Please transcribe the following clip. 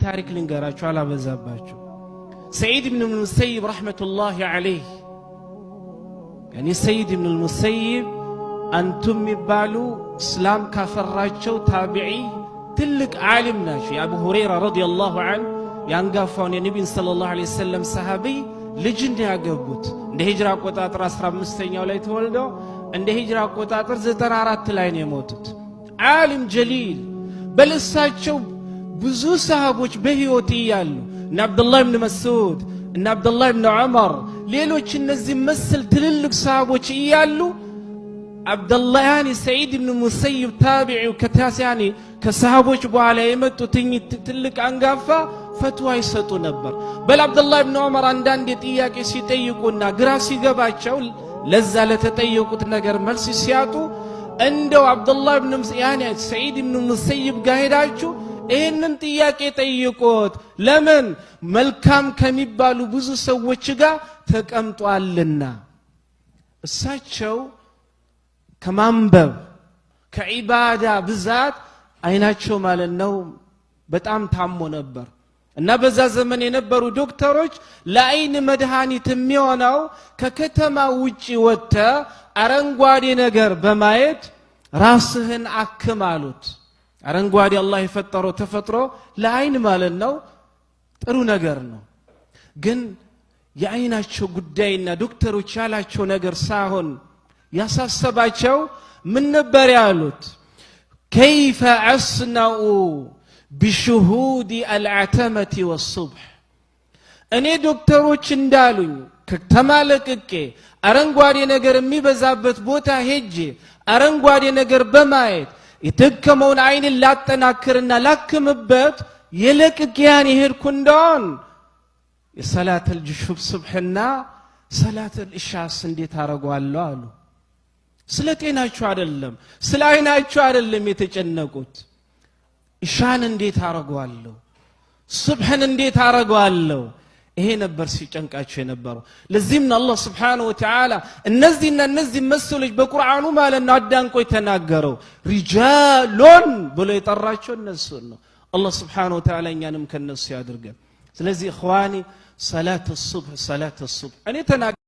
ታሪክ ልንገራችሁ አላበዛባችሁ ሰዒድ ኢብኑ ሙሰይብ ረህመቱላሂ ዐለይህ ያኒ ሰዒድ ኢብኑ ሙሰይብ አንቱም ይባሉ እስላም ካፈራቸው ታቢዒ ትልቅ ዓሊም ናቸው የአቡ ሁረይራ ረዲየላሁ ዐንሁ ያንጋፋውን የነቢዩን ሰለላሁ ዐለይሂ ወሰለም ሰሃቢ ልጅ ያገቡት እንደ ሂጅራ አቆጣጠር 15ኛው ላይ ተወልደው እንደ ሂጅራ አቆጣጠር 94 ላይ ነው የሞቱት ዓሊም ጀሊል በልሳቸው ብዙ ሰሃቦች በህይወት ይያሉ እነ አብዱላህ ኢብኑ መስዑድ እነ አብዱላህ ኢብኑ ዑመር ሌሎች እነዚህ መሰል ትልልቅ ሰሃቦች ይያሉ አብዱላህ ያኒ ሰዒድ ኢብኑ ሙሰይብ ታቢዒው ከታሲያኒ ከሰሃቦች በኋላ የመጡት ትልቅ አንጋፋ ፈትዋ ይሰጡ ነበር በል አብዱላህ ኢብኑ ዑመር አንዳንድ ጥያቄ ሲጠይቁና ግራ ሲገባቸው ለዛ ለተጠየቁት ነገር መልስ ሲያጡ እንደው አብዱላህ ኢብኑ ያኒ ሰዒድ ኢብኑ ሙሰይብ ጋር ሄዳችሁ ይህንን ጥያቄ ጠይቁት ለምን መልካም ከሚባሉ ብዙ ሰዎች ጋር ተቀምጧልና እሳቸው ከማንበብ ከዒባዳ ብዛት አይናቸው ማለት ነው በጣም ታሞ ነበር እና በዛ ዘመን የነበሩ ዶክተሮች ለአይን መድኃኒት የሚሆነው ከከተማ ውጪ ወጥተ አረንጓዴ ነገር በማየት ራስህን አክም አሉት አረንጓዴ አላህ የፈጠረው ተፈጥሮ ለአይን ማለት ነው ጥሩ ነገር ነው ግን የአይናቸው ጉዳይና ዶክተሮች ያላቸው ነገር ሳይሆን ያሳሰባቸው ምን ነበር ያሉት كيف أصنع بشهود العتمة والصبح እኔ ዶክተሮች እንዳሉኝ ከተማለቅቄ አረንጓዴ ነገር የሚበዛበት ቦታ ሄጄ አረንጓዴ ነገር በማየት የተከመውን አይን ላጠናክርና ላክምበት የለቅቄያን ይሄድኩ እንደሆን የሰላተል ጁሹብ ሱብህና ሰላተል ኢሻስ እንዴት አረጋለሁ አሉ ስለ ጤናችሁ አይደለም ስለ አይናችሁ አይደለም የተጨነቁት ኢሻን እንዴት አረጋለሁ ሱብህን እንዴት አረጋለሁ ይሄ ነበር ሲጨንቃቸው የነበረው ለዚህም ነው አላህ Subhanahu Wa Ta'ala እነዚህ መስሎች በቁርአኑ ማለት ነው አዳንቆ የተናገረው ሪጃሉን ብሎ የጠራቸው እነሱ ነው አላህ Subhanahu Wa Ta'ala እኛንም ከነሱ ያድርገን ስለዚህ ኢኽዋኒ ሰላት الصبح እኔ